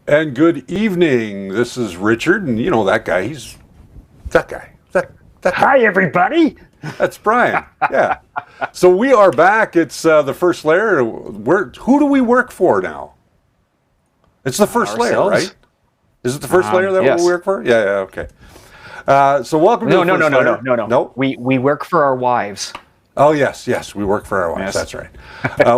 And good evening. This is Richard, and you know that guy. He's that guy. That guy. Hi, everybody. That's Brian. Yeah. So we are back. It's the first layer. Who do we work for now? It's the first layer, right? Is it the first layer that yes. we work for? Yeah. Okay. So welcome to the first layer. No. We work for our wives. Oh, yes, we work for our wives. Yes. That's right.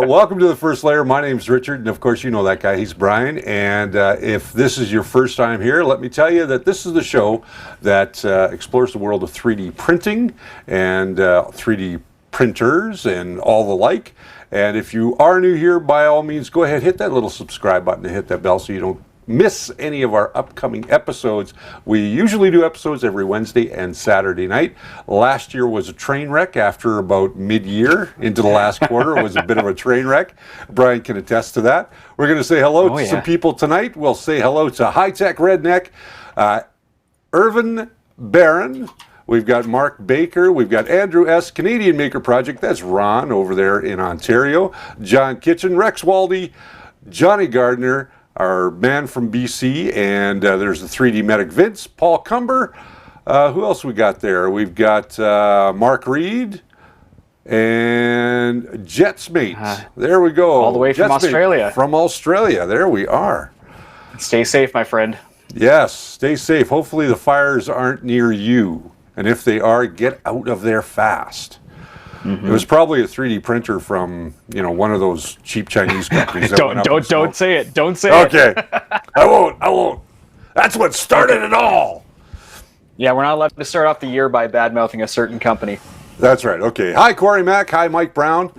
Welcome to the first layer. My name's Richard, and of course, you know that guy. He's Brian. And if this is your first time here, let me tell you that this is the show that explores the world of 3D printing and 3D printers and all the like. And if you are new here, by all means, go ahead, hit that little subscribe button and hit that bell so you don't miss any of our upcoming episodes. We usually do episodes every Wednesday and Saturday night. Last year was a train wreck. After about mid-year into the last quarter, it was a bit of a train wreck. Brian can attest to that. We're going to say hello to some people tonight. We'll say hello to High Tech Redneck, Irvin Barron. We've got Mark Baker. We've got Andrew S. Canadian Maker Project. That's Ron over there in Ontario. John Kitchen, Rex Waldy, Johnny Gardner, our man from BC, and there's the 3D Medic Vince, Paul Cumber. Who else we got there? We've got Mark Reed and Jetsmate. There we go. All the way from Australia. From Australia. There we are. Stay safe, my friend. Yes, stay safe. Hopefully the fires aren't near you. And if they are, get out of there fast. Mm-hmm. It was probably a 3D printer from, one of those cheap Chinese companies. Don't say it. Don't say it. Okay. I won't. That's what started it all. Yeah, we're not allowed to start off the year by bad-mouthing a certain company. That's right. Okay. Hi, Corey Mack. Hi, Mike Brown.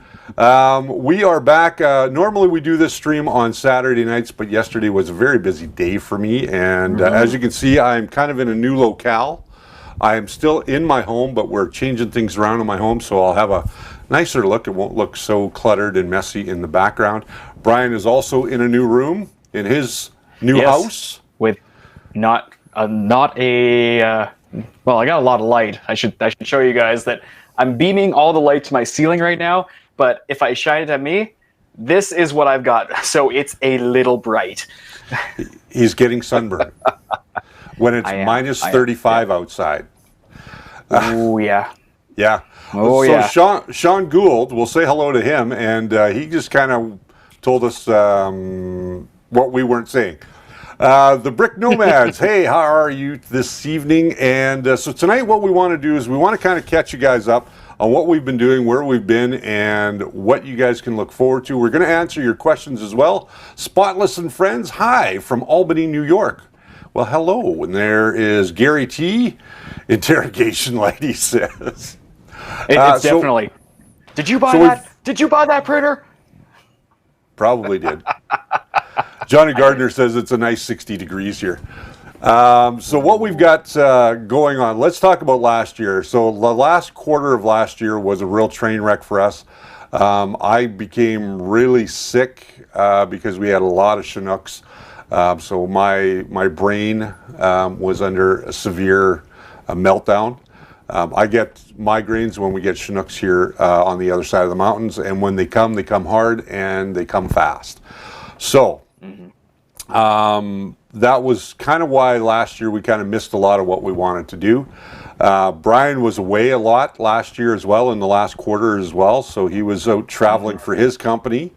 We are back. Normally we do this stream on Saturday nights, but yesterday was a very busy day for me. And as you can see, I'm kind of in a new locale. I am still in my home, but we're changing things around in my home, so I'll have a nicer look. It won't look so cluttered and messy in the background. Brian is also in a new room in his new house. With not a well, I got a lot of light. I should show you guys that I'm beaming all the light to my ceiling right now, but if I shine it at me, this is what I've got. So it's a little bright. He's getting sunburned. When it's minus 35 outside. Oh, yeah. Yeah. Oh, so yeah. Sean Gould, we'll say hello to him, and he just kind of told us what we weren't saying. The Brick Nomads, hey, how are you this evening? And so tonight what we want to do is we want to kind of catch you guys up on what we've been doing, where we've been, and what you guys can look forward to. We're going to answer your questions as well. Spotless and Friends, hi, from Albany, New York. Well, hello, and there is Gary T. Interrogation light, he says. It's definitely. Did you buy that? Did you buy that printer? Probably did. Johnny Gardner says it's a nice 60 degrees here. So what we've got going on, let's talk about last year. So the last quarter of last year was a real train wreck for us. I became really sick because we had a lot of Chinooks. So my brain was under a severe meltdown. I get migraines when we get Chinooks here on the other side of the mountains, and when they come hard and they come fast. So that was kind of why last year we kind of missed a lot of what we wanted to do. Brian was away a lot last year as well, in the last quarter as well, so he was out traveling for his company.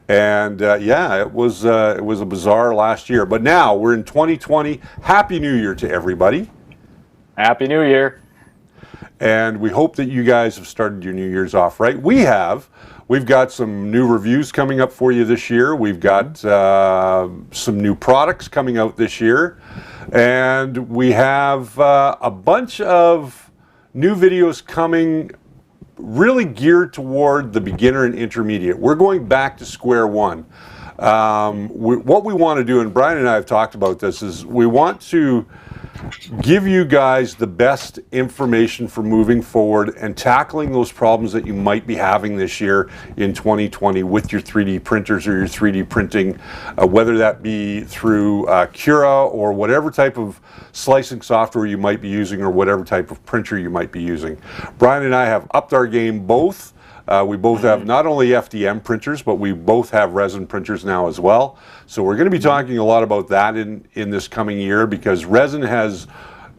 And it was a bizarre last year. But now we're in 2020. Happy New Year to everybody. Happy New Year. And we hope that you guys have started your New Year's off right. We've got some new reviews coming up for you this year. We've got some new products coming out this year. And we have a bunch of new videos coming really geared toward the beginner and intermediate. We're going back to square one. What we want to do, and Brian and I have talked about this, is we want to give you guys the best information for moving forward and tackling those problems that you might be having this year in 2020 with your 3D printers or your 3D printing, whether that be through Cura or whatever type of slicing software you might be using or whatever type of printer you might be using. Brian and I have upped our game both. We both have not only FDM printers, but we both have resin printers now as well. So we're going to be talking a lot about that in this coming year, because resin has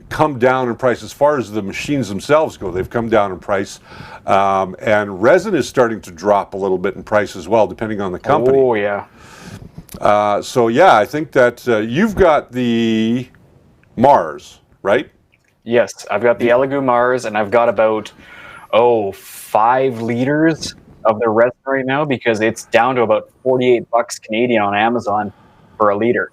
come down in price as far as the machines themselves go. They've come down in price, and resin is starting to drop a little bit in price as well, depending on the company. Oh yeah. So yeah, I think that you've got the Mars, right? Yes, I've got the Elegoo Mars, and I've got about 5 liters of the resin right now, because it's down to about 48 bucks Canadian on Amazon for a liter.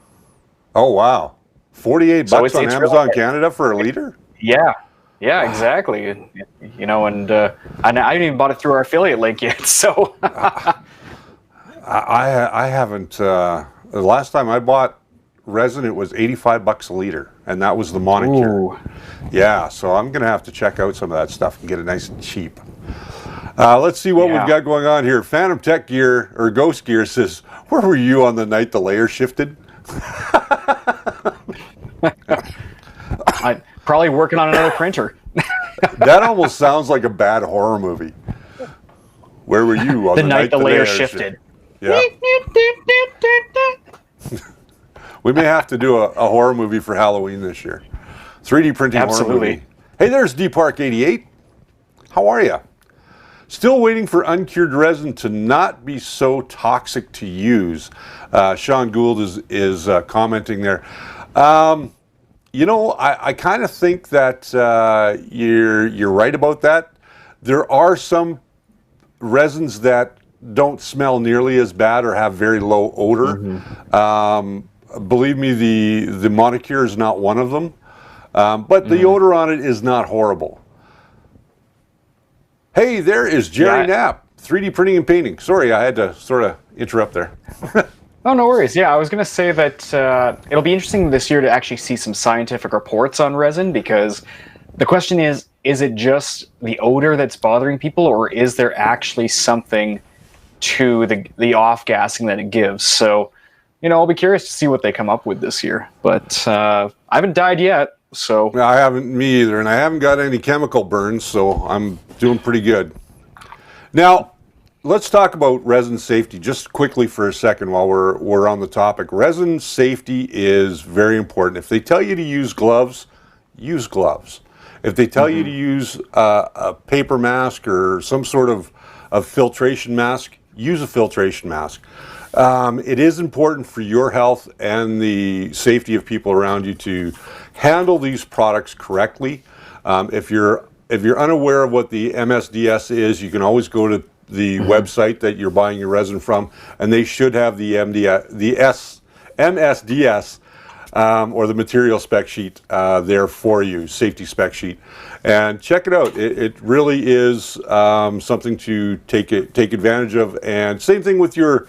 Oh wow, 48 So bucks on it's Amazon really, Canada for a liter? Yeah, yeah, exactly. You know, and I haven't even bought it through our affiliate link yet. So I haven't. The last time I bought resin, it was 85 bucks a liter, and that was the Monicure. Ooh. Yeah, so I'm gonna have to check out some of that stuff and get it nice and cheap. Let's see what we've got going on here. Phantom Tech Gear, or Ghost Gear, says, "Where were you on the night the layer shifted?" I'm probably working on another printer. That almost sounds like a bad horror movie. Where were you on The night the layer shifted. Yeah. We may have to do a horror movie for Halloween this year. 3D printing horror Absolutely. movie. Hey, there's DPark88. How are you? Still waiting for uncured resin to not be so toxic to use. Sean Gould is commenting there. You know, I kind of think that you're right about that. There are some resins that don't smell nearly as bad or have very low odor. Believe me, the Monicure is not one of them. But the odor on it is not horrible. Hey, there is Jerry Knapp, 3D printing and painting. Sorry, I had to sort of interrupt there. Oh, no worries. Yeah, I was going to say that it'll be interesting this year to actually see some scientific reports on resin, because the question is it just the odor that's bothering people, or is there actually something to the off-gassing that it gives? So, you know, I'll be curious to see what they come up with this year. But I haven't died yet, so... I haven't, me either, and I haven't got any chemical burns, so I'm doing pretty good. Now, let's talk about resin safety just quickly for a second while we're on the topic. Resin safety is very important. If they tell you to use gloves, use gloves. If they tell you to use a paper mask or some sort of filtration mask, use a filtration mask. It is important for your health and the safety of people around you to handle these products correctly. If you're unaware of what the MSDS is, you can always go to the website that you're buying your resin from, and they should have the MSDS or the material spec sheet there for you, safety spec sheet, and check it out. It really is something to take advantage of. And same thing with your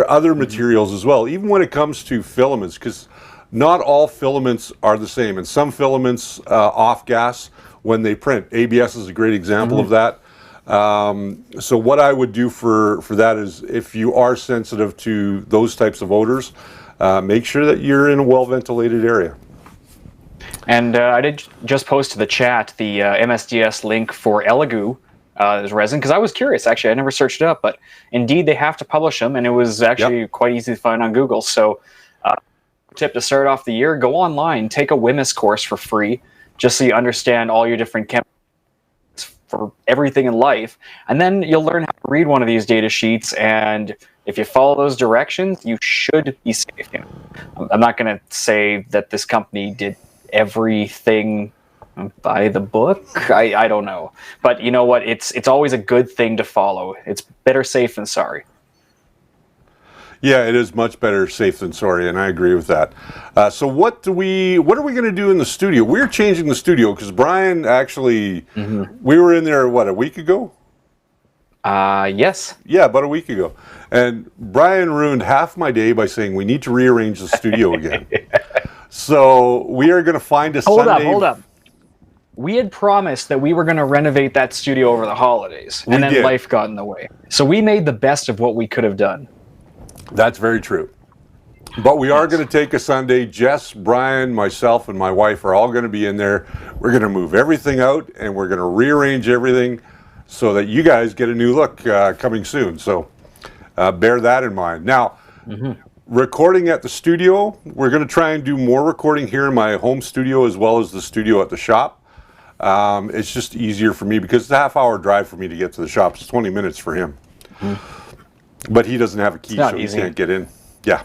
other materials as well, even when it comes to filaments, because not all filaments are the same, and some filaments off gas when they print. ABS is a great example of that. So what I would do for that is, if you are sensitive to those types of odors, make sure that you're in a well-ventilated area. And I did just post to the chat the MSDS link for Elegoo as resin, because I was curious. Actually, I never searched it up, but indeed they have to publish them, and it was actually quite easy to find on Google. So tip to start off the year, go online, take a vMix course for free, just so you understand all your different chemicals for everything in life, and then you'll learn how to read one of these data sheets, and if you follow those directions, you should be safe. You know, I'm not going to say that this company did everything by the book. I don't know, but you know what? It's always a good thing to follow. It's better safe than sorry. Yeah, it is much better safe than sorry, and I agree with that. So what are we going to do in the studio? We're changing the studio because Brian actually, we were in there, what, a week ago? Yes. Yeah, about a week ago. And Brian ruined half my day by saying we need to rearrange the studio again. So we are going to find a Sunday. Hold up. We had promised that we were going to renovate that studio over the holidays, and then life got in the way. So we made the best of what we could have done. That's very true. But we are going to take a Sunday. Jess, Brian, myself, and my wife are all going to be in there. We're going to move everything out, and we're going to rearrange everything so that you guys get a new look coming soon. So bear that in mind. Now, recording at the studio, we're going to try and do more recording here in my home studio as well as the studio at the shop. It's just easier for me because it's a half-hour drive for me to get to the shop. It's 20 minutes for him. But he doesn't have a key, so he can't get in. Yeah.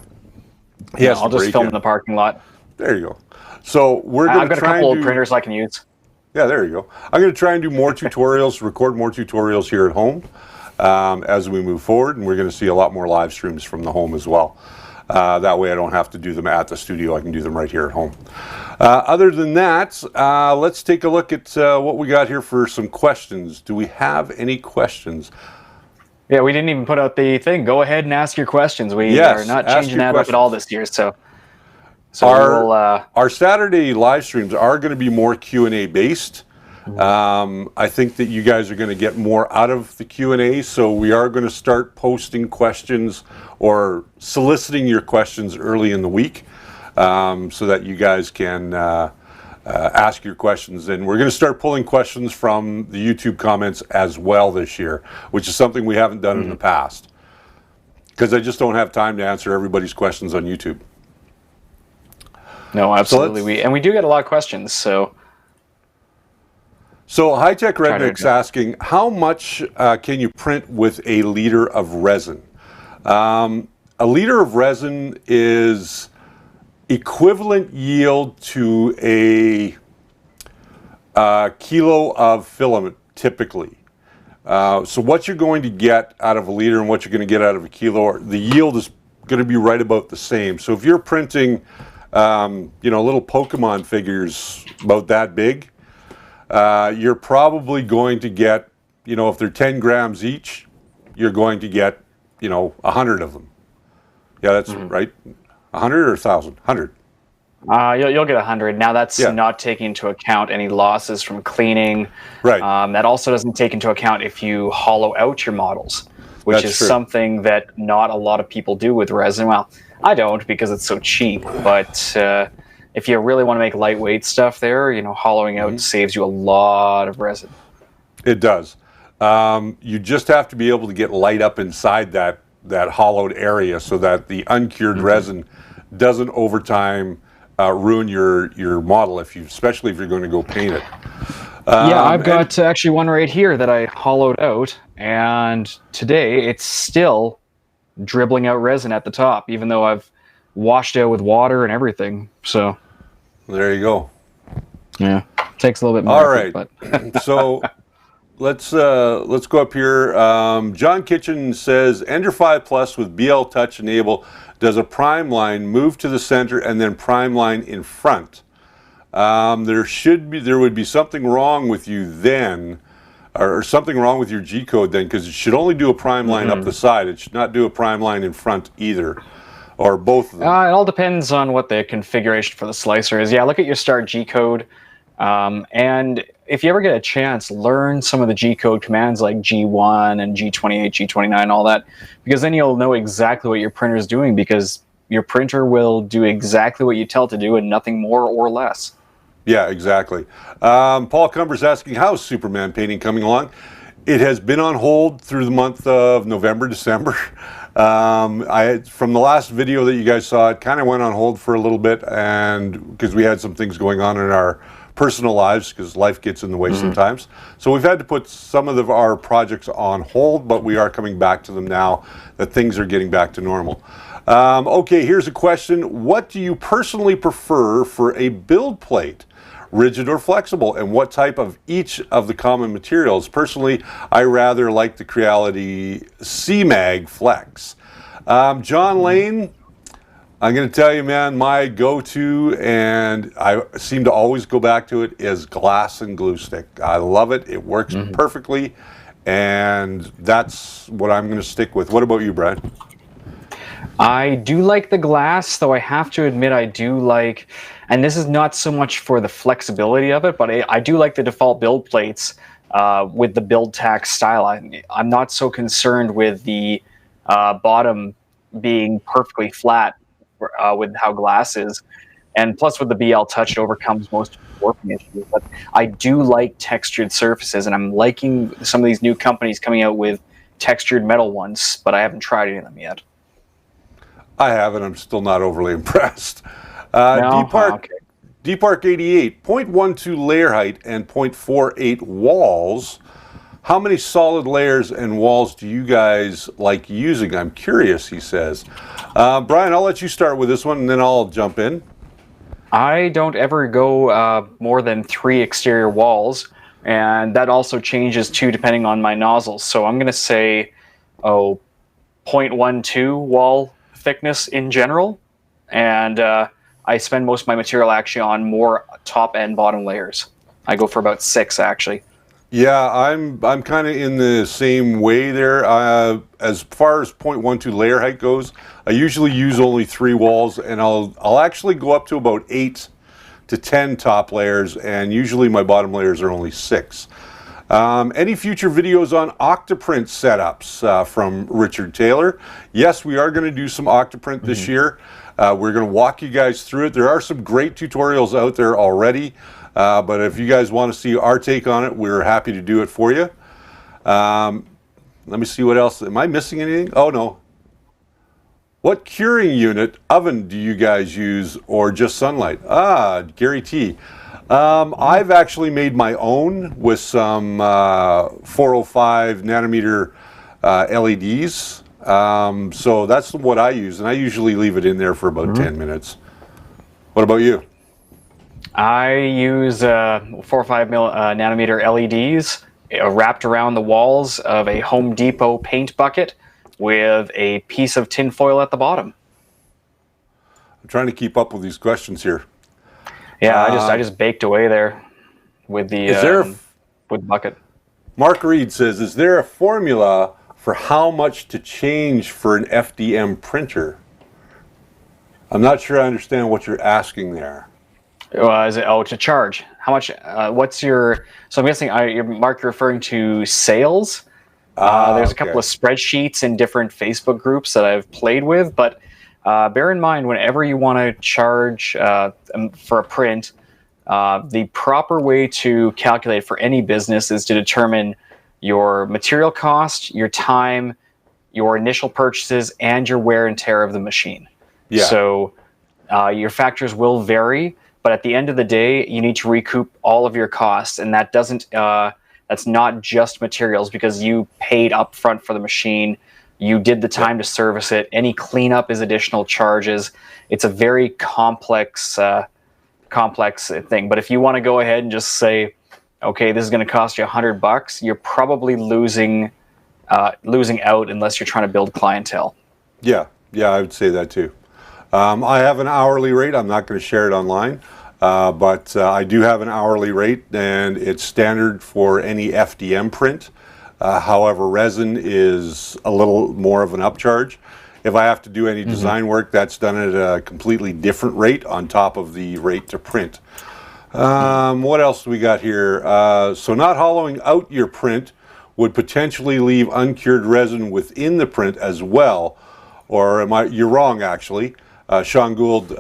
I'll just film in the parking lot. There you go. So we're going to I've got a couple of printers I can use. Yeah, there you go. I'm going to try and do more tutorials, record more tutorials here at home as we move forward, and we're going to see a lot more live streams from the home as well. That way I don't have to do them at the studio. I can do them right here at home. Other than that, let's take a look at what we got here for some questions. Do we have any questions? Yeah, we didn't even put out the thing. Go ahead and ask your questions. We are not changing that up at all this year. So our Saturday live streams are going to be more Q&A based. I think that you guys are going to get more out of the Q&A, so we are going to start posting questions or soliciting your questions early in the week so that you guys can ask your questions. And we're going to start pulling questions from the YouTube comments as well this year, which is something we haven't done in the past because I just don't have time to answer everybody's questions on YouTube. No, absolutely. And we do get a lot of questions, so High Tech Redneck's asking, how much can you print with a liter of resin? A liter of resin is equivalent yield to a kilo of filament, typically. So what you're going to get out of a liter and what you're going to get out of a kilo, the yield is going to be right about the same. So if you're printing, little Pokemon figures about that big, you're probably going to get, if they're 10 grams each, you're going to get, 100 of them. Yeah, that's right. 100 or 1,000? 100. You'll get 100. Now that's not taking into account any losses from cleaning. Right. That also doesn't take into account if you hollow out your models, which That's is true. Something that not a lot of people do with resin. Well, I don't because it's so cheap, but if you really want to make lightweight stuff there, hollowing out saves you a lot of resin. It does. You just have to be able to get light up inside that hollowed area so that the uncured resin doesn't over time ruin your model, especially if you're going to go paint it. I've got actually one right here that I hollowed out, and today it's still dribbling out resin at the top, even though I've washed it with water and everything. So there you go. Yeah, takes a little bit more. All right, but so let's go up here. John Kitchen says, Ender 5 Plus with BL Touch Enable does a prime line move to the center and then prime line in front. There would be something wrong with you then, or something wrong with your G code then, because it should only do a prime line up the side. It should not do a prime line in front either, or both of them. It all depends on what the configuration for the slicer is. Yeah, look at your start G code, and if you ever get a chance, learn some of the G code commands like G1 and G28, G29, all that, because then you'll know exactly what your printer is doing, because your printer will do exactly what you tell it to do and nothing more or less. Yeah, exactly. Paul Cumber's asking, how's Superman painting coming along? It has been on hold through the month of November, December. From the last video that you guys saw, it kind of went on hold for a little bit, and because we had some things going on in our personal lives, because life gets in the way sometimes. So we've had to put some of our projects on hold, but we are coming back to them now that things are getting back to normal. Okay, here's a question. What do you personally prefer for a build plate? Rigid or flexible, and what type of each of the common materials? Personally, I rather like the Creality C-Mag Flex. John Lane, I'm going to tell you, man, my go-to, and I seem to always go back to it, is glass and glue stick. I love it. It works perfectly, and that's what I'm going to stick with. What about you, Brad? I do like the glass, though I have to admit I do like, and this is not so much for the flexibility of it, but I do like the default build plates with the build tack style. I'm not so concerned with the bottom being perfectly flat with how glass is. And plus with the BL Touch, it overcomes most warping issues. But I do like textured surfaces, and I'm liking some of these new companies coming out with textured metal ones, but I haven't tried any of them yet. I haven't. I'm still not overly impressed. No? Oh, okay. DPark 88, 0.12 layer height and 0.48 walls. How many solid layers and walls do you guys like using? I'm curious, he says. Brian, I'll let you start with this one, and then I'll jump in. I don't ever go more than 3 exterior walls, and that also changes too depending on my nozzles. So I'm going to say, 0.12 wall thickness in general, and I spend most of my material actually on more top and bottom layers. I go for about 6 actually. Yeah, I'm kind of in the same way there. As far as 0.12 layer height goes, I usually use only 3 walls, and I'll actually go up to about 8 to 10 top layers, and usually my bottom layers are only 6. Any future videos on Octoprint setups from Richard Taylor? Yes, we are going to do some Octoprint this year. We're going to walk you guys through it. There are some great tutorials out there already. But if you guys want to see our take on it, we're happy to do it for you. Let me see what else. Am I missing anything? Oh, no. What curing unit oven do you guys use, or just Sunlight? Gary T. I've actually made my own with some 405 nanometer LEDs. So that's what I use, and I usually leave it in there for about 10 minutes. What about you? I use 4 or 5 nanometer LEDs wrapped around the walls of a Home Depot paint bucket with a piece of tin foil at the bottom. I'm trying to keep up with these questions here. Yeah, I just baked away there with the with bucket. Mark Reed says, is there a formula for how much to change for an FDM printer? I'm not sure I understand what you're asking there. Is it, to charge? How much? What's your? So I'm guessing, Mark, you're referring to sales. There's a couple of spreadsheets in different Facebook groups that I've played with, but bear in mind, whenever you want to charge for a print, the proper way to calculate for any business is to determine your material cost, your time, your initial purchases, and your wear and tear of the machine. Yeah. So your factors will vary. But at the end of the day, you need to recoup all of your costs, and that doesn't. That's not just materials, because you paid up front for the machine. You did the time to service it. Any cleanup is additional charges. It's a very complex thing. But if you want to go ahead and just say, okay, this is going to cost you $100, you're probably losing out unless you're trying to build clientele. Yeah, I would say that too. I have an hourly rate. I'm not going to share it online, but I do have an hourly rate, and it's standard for any FDM print. However, resin is a little more of an upcharge. If I have to do any design work, that's done at a completely different rate on top of the rate to print. What else do we got here? So not hollowing out your print would potentially leave uncured resin within the print as well. Or you're wrong, actually. Sean Gould,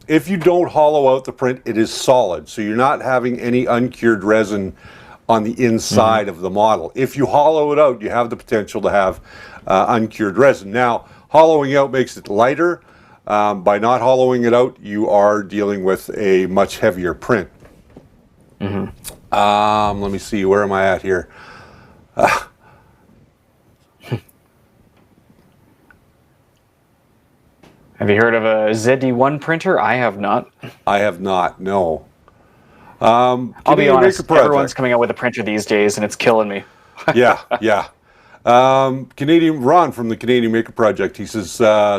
if you don't hollow out the print, it is solid. So you're not having any uncured resin on the inside of the model. If you hollow it out, you have the potential to have uncured resin. Now, hollowing out makes it lighter. By not hollowing it out, you are dealing with a much heavier print. Let me see, where am I at here? Have you heard of a ZD1 printer? I have not. I have not, no. I'll be honest, everyone's coming out with a printer these days, and it's killing me. Yeah. Canadian Ron from the Canadian Maker Project, he says,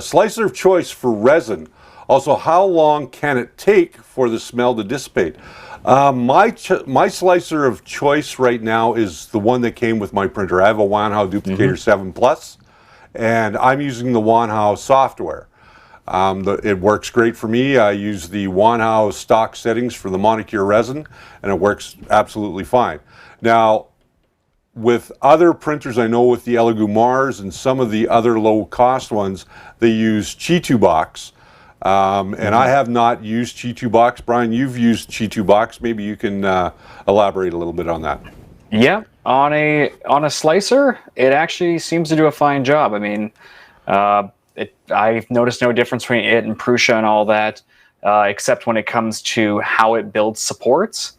slicer of choice for resin. Also, how long can it take for the smell to dissipate? My slicer of choice right now is the one that came with my printer. I have a Wanhao Duplicator 7 Plus, and I'm using the Wanhao software. It works great for me. I use the Wanhao stock settings for the monocure resin, and it works absolutely fine. Now, with other printers, I know with the Elegoo Mars and some of the other low-cost ones, they use Chi2Box. And I have not used Qi2 Box. Brian, you've used Qi2 Box. Maybe you can elaborate a little bit on that. Yeah, on a slicer, it actually seems to do a fine job. I mean, I've noticed no difference between it and Prusa and all that, except when it comes to how it builds supports.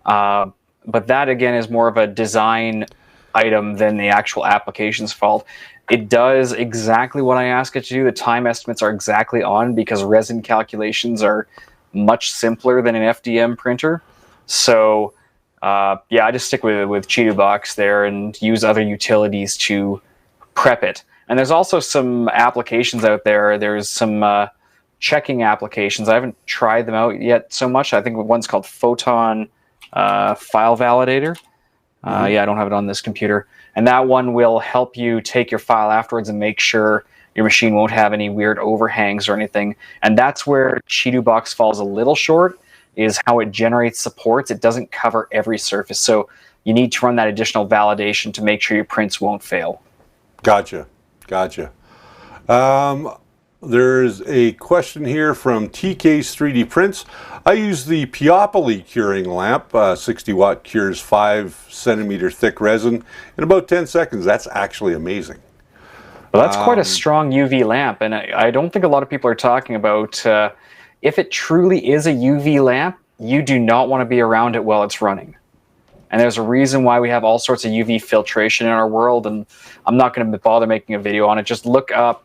But that, again, is more of a design item than the actual application's fault. It does exactly what I ask it to do. The time estimates are exactly on because resin calculations are much simpler than an FDM printer. So, yeah, I just stick with Qi2 Box there and use other utilities to prep it. And there's also some applications out there. There's some checking applications. I haven't tried them out yet so much. I think one's called Photon File Validator. Yeah, I don't have it on this computer. And that one will help you take your file afterwards and make sure your machine won't have any weird overhangs or anything. And that's where Qi2 Box falls a little short, is how it generates supports. It doesn't cover every surface. So you need to run that additional validation to make sure your prints won't fail. Gotcha. There's a question here from TK's 3D Prints. I use the Peopoly curing lamp. 60 watt cures 5 centimeter thick resin in about 10 seconds. That's actually amazing. Well, that's quite a strong UV lamp, and I don't think a lot of people are talking about if it truly is a UV lamp, you do not want to be around it while it's running. And there's a reason why we have all sorts of UV filtration in our world, and I'm not going to bother making a video on it. Just look up,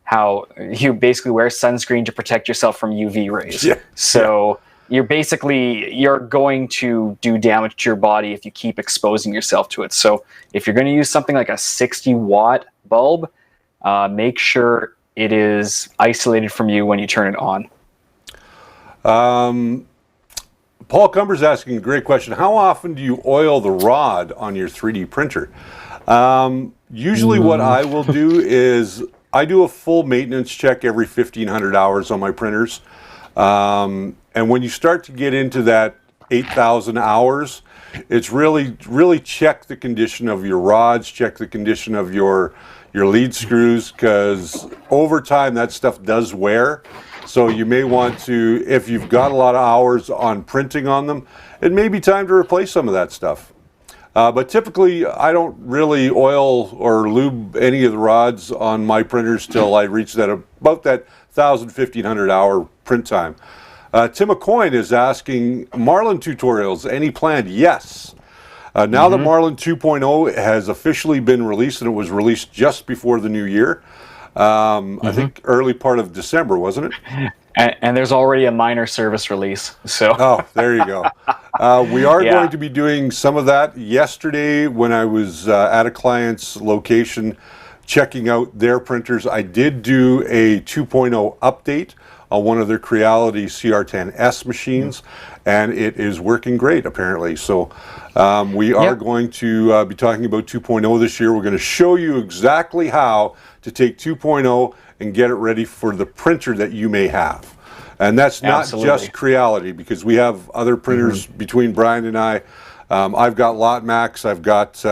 how you basically wear sunscreen to protect yourself from UV rays. Yeah. So you're going to do damage to your body if you keep exposing yourself to it. So if you're going to use something like a 60 watt bulb, make sure it is isolated from you when you turn it on. Paul Cumber's asking a great question. How often do you oil the rod on your 3D printer? Usually what I will do is I do a full maintenance check every 1,500 hours on my printers. And when you start to get into that 8,000 hours, it's really check the condition of your rods, check the condition of your lead screws, because over time that stuff does wear. So you may want to, if you've got a lot of hours on printing on them, it may be time to replace some of that stuff. But typically, I don't really oil or lube any of the rods on my printers till I reach about that 1,000, 1,500 hour print time. Tim McCoy is asking, Marlin tutorials, any planned? Yes. Now that Marlin 2.0 has officially been released, and it was released just before the new year, I think early part of December, wasn't it? And there's already a minor service release. So. Oh, there you go. We are going to be doing some of that. Yesterday, when I was at a client's location checking out their printers, I did do a 2.0 update on one of their Creality CR10S machines, and it is working great, apparently. So we are going to be talking about 2.0 this year. We're going to show you exactly how to take 2.0 and get it ready for the printer that you may have. And that's not just Creality, because we have other printers between Brian and I. I've got Lotmax, I've got,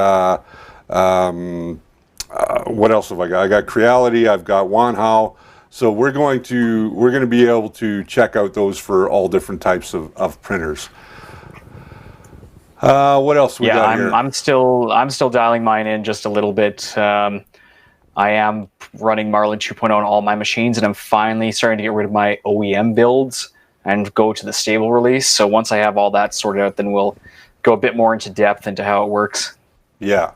what else have I got? I got Creality, I've got Wanhao. So we're going to be able to check out those for all different types of printers. What else we got here? I'm still dialing mine in just a little bit. I am running Marlin 2.0 on all my machines, and I'm finally starting to get rid of my OEM builds and go to the stable release. So once I have all that sorted out, then we'll go a bit more into depth into how it works. Yeah.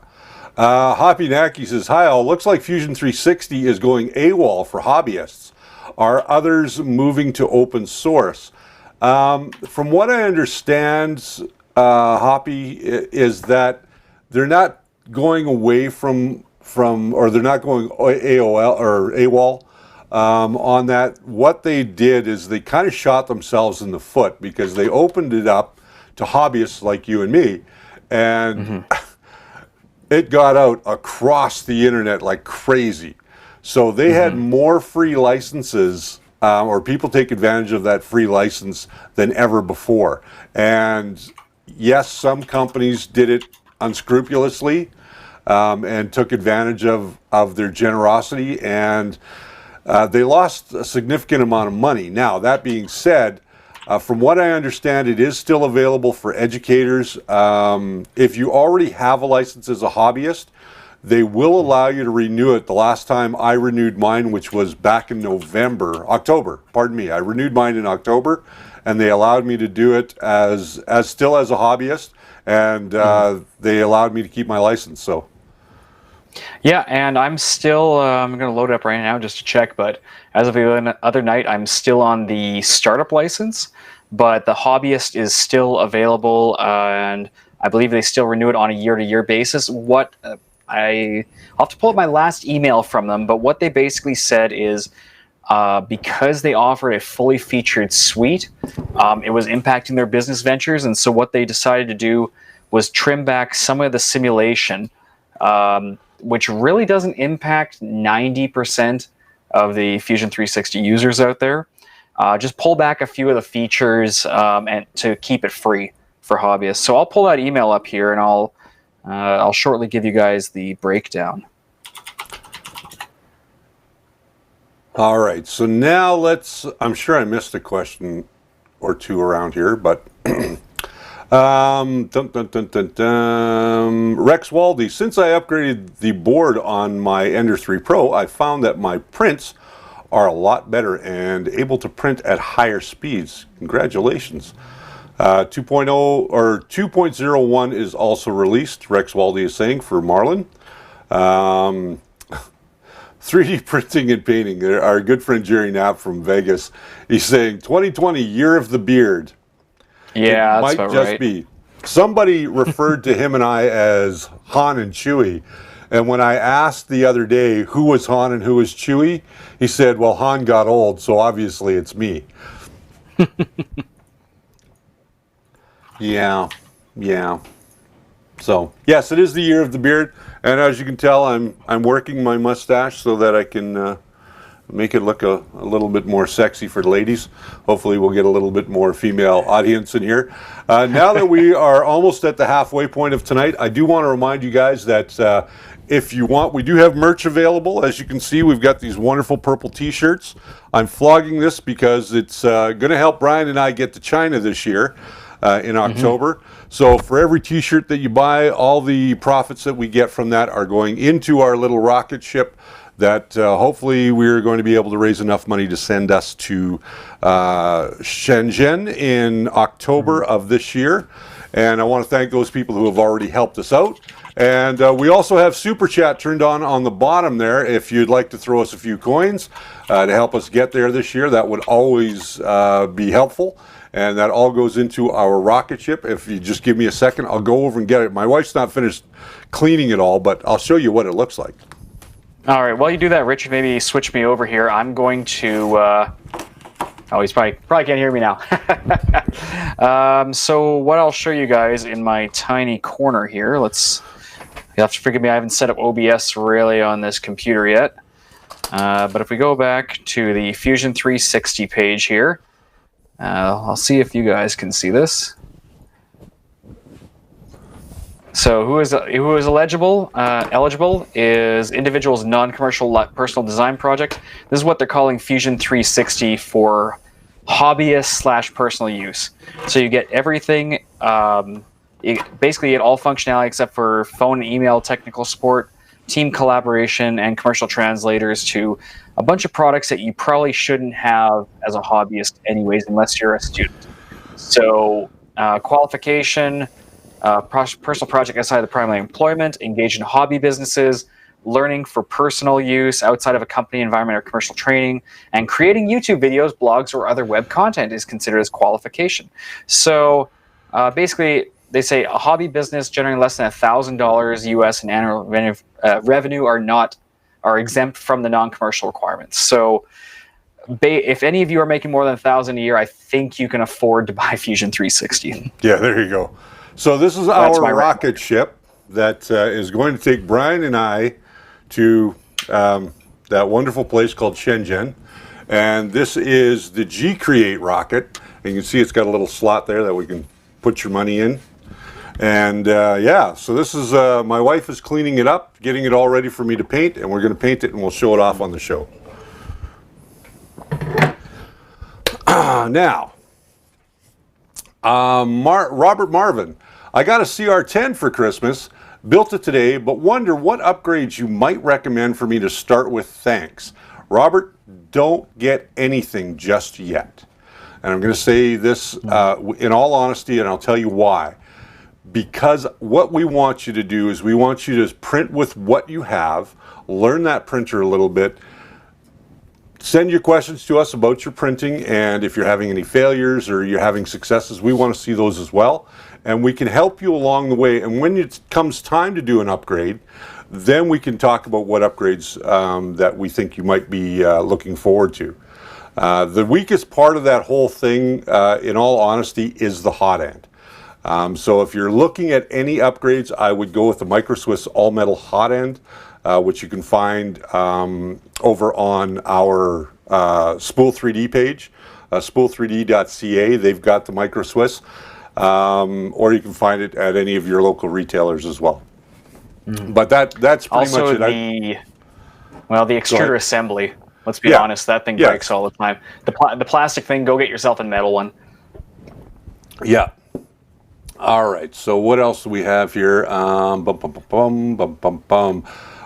Hoppy Naki says, hi all, looks like Fusion 360 is going AWOL for hobbyists. Are others moving to open source? From what I understand, Hoppy, is that they're not going away from or they're not going AOL or AWOL on that. What they did is they kind of shot themselves in the foot, because they opened it up to hobbyists like you and me, and it got out across the internet like crazy. So they had more free licenses, or people take advantage of that free license than ever before. And yes, some companies did it unscrupulously, and took advantage of their generosity, and They lost a significant amount of money. Now, that being said, from what I understand, it is still available for educators. If you already have a license as a hobbyist, they will allow you to renew it. The last time I renewed mine, which was back in October, pardon me, I renewed mine in October, and they allowed me to do it as still as a hobbyist, and they allowed me to keep my license. So. Yeah, and I'm still, I'm going to load it up right now just to check, but as of the other night, I'm still on the startup license, but the hobbyist is still available, and I believe they still renew it on a year-to-year basis. I'll have to pull up my last email from them, but what they basically said is because they offered a fully featured suite, it was impacting their business ventures, and so what they decided to do was trim back some of the simulation, which really doesn't impact 90% of the Fusion 360 users out there. Just pull back a few of the features and to keep it free for hobbyists. So I'll pull that email up here, and I'll shortly give you guys the breakdown. All right, so now I'm sure I missed a question or two around here, but Rex Waldy, since I upgraded the board on my Ender 3 Pro, I found that my prints are a lot better and able to print at higher speeds. Congratulations. 2.0 or 2.01 is also released, Rex Waldy is saying, for Marlin. 3D printing and painting. Our good friend Jerry Knapp from Vegas, he's saying 2020, year of the beard. Yeah, it that's might about just right. be. Somebody referred to him and I as Han and Chewie. And when I asked the other day who was Han and who was Chewie, he said, well, Han got old, so obviously it's me. Yeah. So, yes, it is the year of the beard. And as you can tell, I'm working my mustache so that I can make it look a little bit more sexy for the ladies. Hopefully we'll get a little bit more female audience in here. Now that we are almost at the halfway point of tonight, I do want to remind you guys that if you want, we do have merch available. As you can see, we've got these wonderful purple t-shirts. I'm flogging this because it's going to help Brian and I get to China this year in October. So for every t-shirt that you buy, all the profits that we get from that are going into our little rocket ship that hopefully we're going to be able to raise enough money to send us to Shenzhen in October of this year. And I want to thank those people who have already helped us out. And we also have Super Chat turned on the bottom there. If you'd like to throw us a few coins to help us get there this year, that would always be helpful. And that all goes into our rocket ship. If you just give me a second, I'll go over and get it. My wife's not finished cleaning it all, but I'll show you what it looks like. All right, while you do that, Richard, maybe switch me over here. I'm going to... oh, he's probably can't hear me now. So what I'll show you guys in my tiny corner here, you'll have to forgive me, I haven't set up OBS really on this computer yet. But if we go back to the Fusion 360 page here, I'll see if you guys can see this. So who is eligible is individuals' non-commercial personal design project. This is what they're calling Fusion 360 for hobbyist / personal use. So you get everything, you basically get all functionality except for phone and email technical support, team collaboration, and commercial translators to a bunch of products that you probably shouldn't have as a hobbyist anyways, unless you're a student. So qualification, personal project outside of the primary employment, engage in hobby businesses, learning for personal use outside of a company environment or commercial training, and creating YouTube videos, blogs, or other web content is considered as qualification. So basically, they say a hobby business generating less than $1,000 US in annual revenue are exempt from the non-commercial requirements. So if any of you are making more than $1,000 a year, I think you can afford to buy Fusion 360. Yeah, there you go. So this is our rocket ship that is going to take Brian and I to that wonderful place called Shenzhen. And this is the G-Create rocket. And you can see it's got a little slot there that we can put your money in. And yeah, so this is, my wife is cleaning it up, getting it all ready for me to paint, and we're going to paint it and we'll show it off on the show. Now, Robert Marvin, I got a CR10 for Christmas. Built it today, but wonder what upgrades you might recommend for me to start with. Thanks. Robert, don't get anything just yet. And I'm going to say this in all honesty, and I'll tell you why. Because what we want you to do is we want you to print with what you have, learn that printer a little bit, send your questions to us about your printing, and if you're having any failures or you're having successes, we want to see those as well. And we can help you along the way. And when it comes time to do an upgrade, then we can talk about what upgrades that we think you might be looking forward to. The weakest part of that whole thing, in all honesty, is the hot end. So if you're looking at any upgrades, I would go with the Micro Swiss all metal hot end, which you can find over on our Spool 3D page, spool3d.ca. They've got the Micro Swiss, or you can find it at any of your local retailers as well. But that's pretty Also, much it. The extruder assembly. Let's be honest, that thing breaks all the time. The plastic thing, go get yourself a metal one. Yeah. All right. So what else do we have here?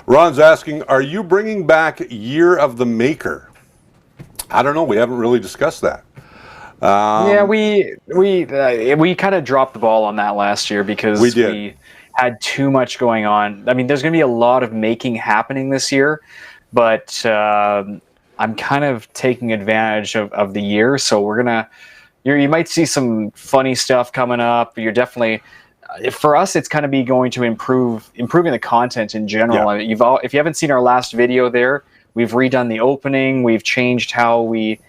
Ron's asking, are you bringing back Year of the Maker? I don't know. We haven't really discussed that. We kind of dropped the ball on that last year because we had too much going on. I mean, there's going to be a lot of making happening this year, but I'm kind of taking advantage of the year. So we're gonna, you might see some funny stuff coming up. You're definitely, for us, it's kind of going to improving the content in general. I mean, if you haven't seen our last video there, we've redone the opening. We've changed how we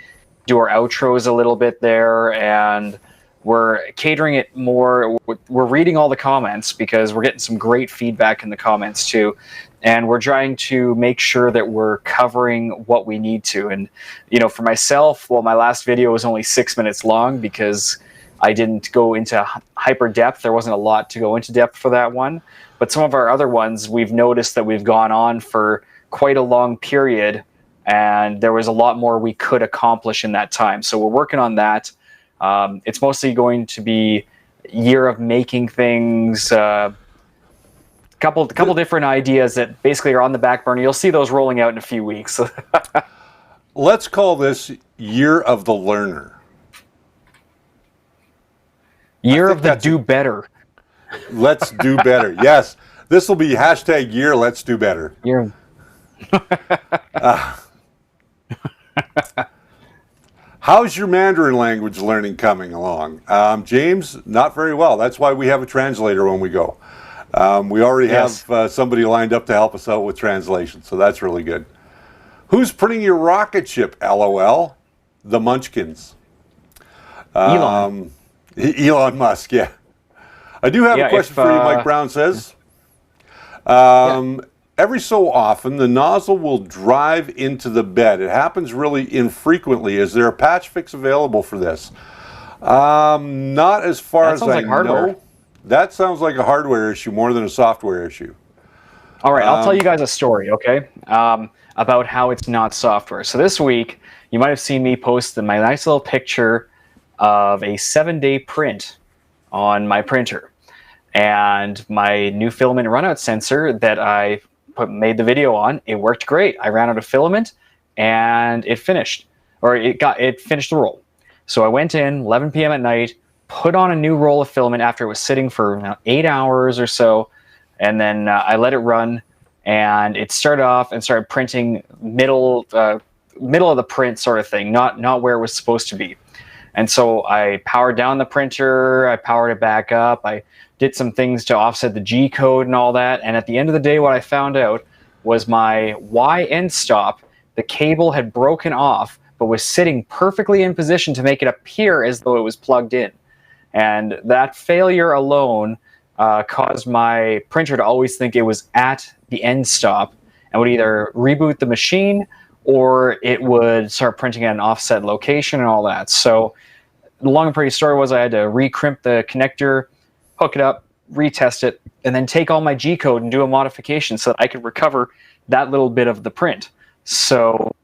do our outros a little bit there, and we're catering it more. We're reading all the comments because we're getting some great feedback in the comments too. And we're trying to make sure that we're covering what we need to. And, for myself, my last video was only 6 minutes long because I didn't go into hyper depth. There wasn't a lot to go into depth for that one. But some of our other ones, we've noticed that we've gone on for quite a long period, and there was a lot more we could accomplish in that time. So we're working on that. It's mostly going to be year of making things, couple different ideas that basically are on the back burner. You'll see those rolling out in a few weeks. Let's call this Year of the Learner. Year of the Do Better. Let's do better. Yes, this will be hashtag year Let's Do Better. Year. How's your Mandarin language learning coming along? James, not very well. That's why we have a translator when we go. We already have somebody lined up to help us out with translation, so that's really good. Who's printing your rocket ship, LOL? The Munchkins. Elon. Elon Musk, yeah. I do have a question for you, Mike Brown says. Every so often, the nozzle will drive into the bed. It happens really infrequently. Is there a patch fix available for this? Not as far as I know. That sounds like a hardware issue more than a software issue. All right, I'll tell you guys a story, okay, about how it's not software. So this week, you might have seen me post my nice little picture of a 7-day print on my printer. And my new filament runout sensor that I made the video on, it worked great. I ran out of filament and it finished, or it finished the roll. So I went in 11 p.m. at night, put on a new roll of filament after it was sitting for 8 hours or so, and then I let it run, and it started off and started printing middle of the print sort of thing, not where it was supposed to be. And so I powered down the printer, I powered it back up, I did some things to offset the G code and all that, and at the end of the day, what I found out was my Y end stop, the cable had broken off, but was sitting perfectly in position to make it appear as though it was plugged in. And that failure alone caused my printer to always think it was at the end stop and would either reboot the machine or it would start printing at an offset location and all that. So the long and pretty story was I had to recrimp the connector, hook it up, retest it, and then take all my G code and do a modification so that I could recover that little bit of the print. So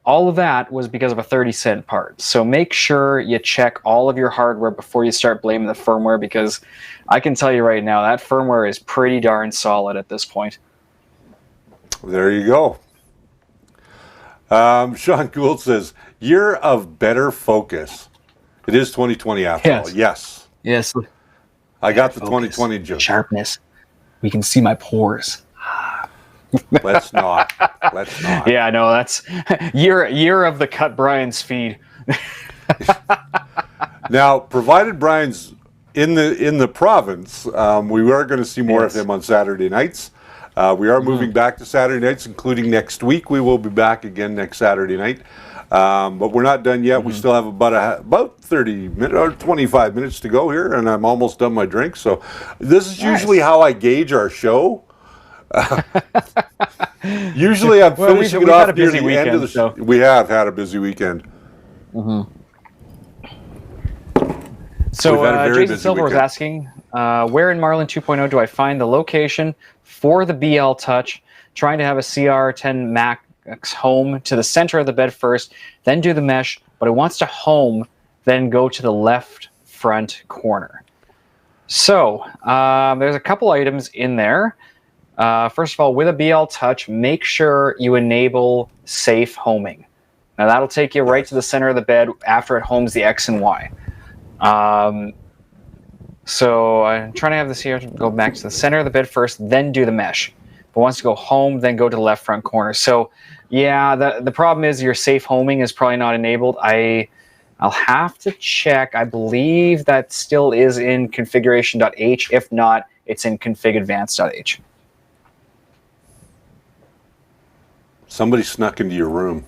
all of that was because of a 30-cent part. So make sure you check all of your hardware before you start blaming the firmware, because I can tell you right now, that firmware is pretty darn solid at this point. There you go. Sean Gould says, year of better focus. It is 2020 after all. Yes. Yes. I got the 2020 joke. Sharpness. We can see my pores. Let's not. Let's not. Yeah, no, that's year of the cut Brian's feed. Now, provided Brian's in the province, we are going to see more of him on Saturday nights. We are moving back to Saturday nights, including next week. We will be back again next Saturday night. But we're not done yet. We still have about 30 minutes or 25 minutes to go here, and I'm almost done my drink. So this is usually how I gauge our show. Usually I'm finishing it off near the end of the show. We have had a busy weekend. So Jason Silver was asking, where in Marlin 2.0 do I find the location for the BL Touch? Trying to have a CR10 Max home to the center of the bed first, then do the mesh, but it wants to home, then go to the left front corner. So there's a couple items in there. First of all, with a BL Touch, make sure you enable safe homing. Now that'll take you right to the center of the bed after it homes the X and Y. So I'm trying to have this here go back to the center of the bed first, then do the mesh. But once you go home, then go to the left front corner. So yeah, the problem is your safe homing is probably not enabled. I'll have to check. I believe that still is in configuration.h. If not, it's in config-advanced.h. Somebody snuck into your room.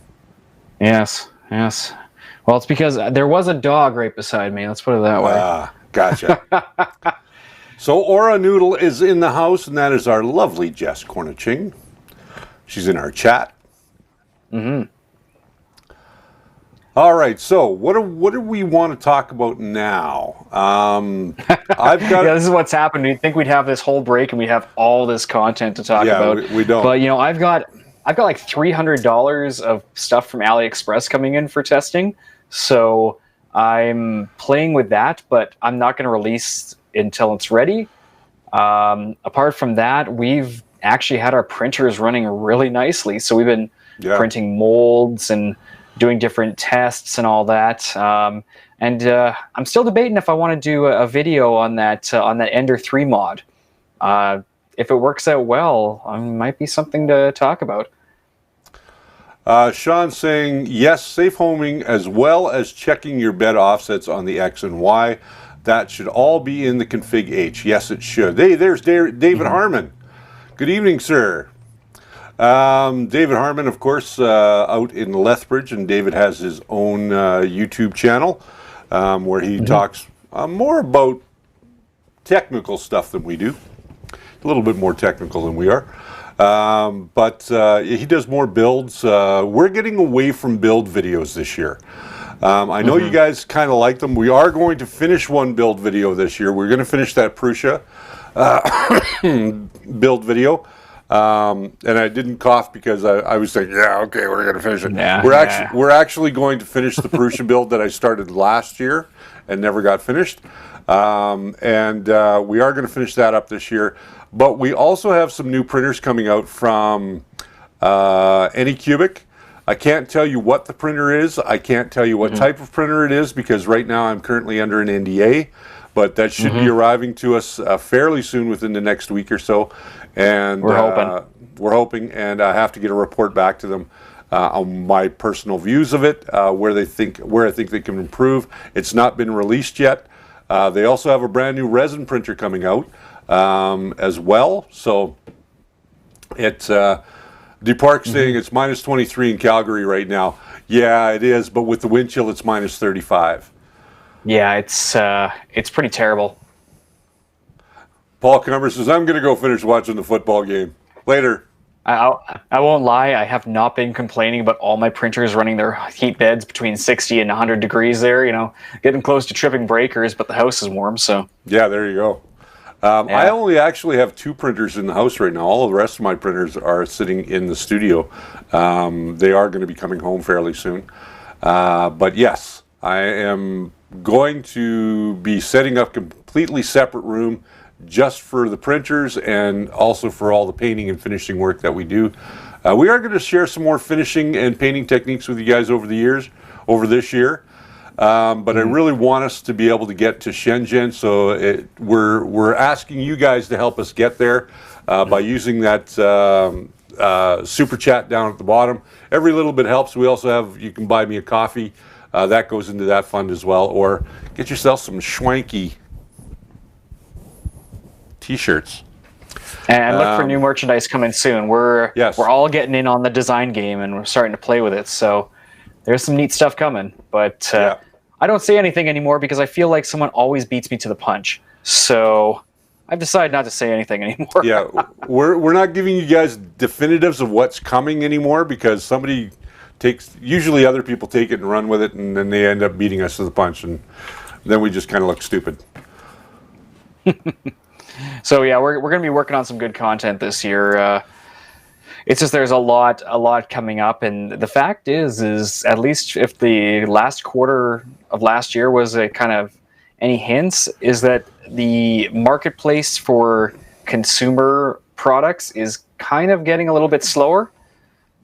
Yes. Well, it's because there was a dog right beside me. Let's put it that way. Ah, gotcha. So Aura Noodle is in the house, and that is our lovely Jess Corniching. She's in our chat. All right, so what do we want to talk about now? I've got. Yeah, this is what's happened. You'd think we'd have this whole break and we'd have all this content to talk about. We don't. But I've got like $300 of stuff from AliExpress coming in for testing, so I'm playing with that. But I'm not going to release until it's ready. Apart from that, we've actually had our printers running really nicely, so we've been printing molds and doing different tests and all that. And I'm still debating if I want to do a video on that Ender 3 mod. If it works out well, might be something to talk about. Sean saying, yes, safe homing as well as checking your bed offsets on the X and Y. That should all be in the config H. Yes, it should. Hey, there's David Harmon. Good evening, sir. David Harmon, of course, out in Lethbridge, and David has his own YouTube channel where he talks more about technical stuff than we do. A little bit more technical than we are. But he does more builds. We're getting away from build videos this year. I know you guys kind of like them. We are going to finish one build video this year. We're going to finish that Prusa build video. And I didn't cough because I was thinking, yeah, okay, we're going to finish it. We're actually going to finish the Prusa build that I started last year and never got finished. And we are going to finish that up this year. But we also have some new printers coming out from Anycubic. I can't tell you what the printer is. I can't tell you what type of printer it is because right now I'm currently under an NDA. But that should be arriving to us fairly soon, within the next week or so. And we're hoping, and I have to get a report back to them on my personal views of it, where I think they can improve. It's not been released yet. They also have a brand new resin printer coming out as well. So it's Depark saying it's minus 23 in Calgary right now. Yeah, it is, but with the wind chill, it's minus 35. Yeah, it's pretty terrible. Paul Cumber says, I'm going to go finish watching the football game. Later. I won't lie, I have not been complaining about all my printers running their heat beds between 60 and 100 degrees there, getting close to tripping breakers, but the house is warm, so. Yeah, there you go. I only actually have 2 printers in the house right now. All of the rest of my printers are sitting in the studio. They are going to be coming home fairly soon. But yes, I am going to be setting up a completely separate room just for the printers and also for all the painting and finishing work that we do. We are going to share some more finishing and painting techniques with you guys over this year. But I really want us to be able to get to Shenzhen, so we're asking you guys to help us get there by using that super chat down at the bottom. Every little bit helps. We also have, you can buy me a coffee. That goes into that fund as well, or get yourself some schwanky t-shirts. And look for new merchandise coming soon. We're Yes. all getting in on the design game, and we're starting to play with it. So there's some neat stuff coming. But I don't say anything anymore because I feel like someone always beats me to the punch. So I've decided not to say anything anymore. Yeah, we're not giving you guys definitives of what's coming anymore because usually other people take it and run with it, and then they end up beating us to the punch, and then we just kind of look stupid. So yeah, we're going to be working on some good content this year. It's just there's a lot coming up, and the fact is at least if the last quarter of last year was a kind of any hints, is that the marketplace for consumer products is kind of getting a little bit slower.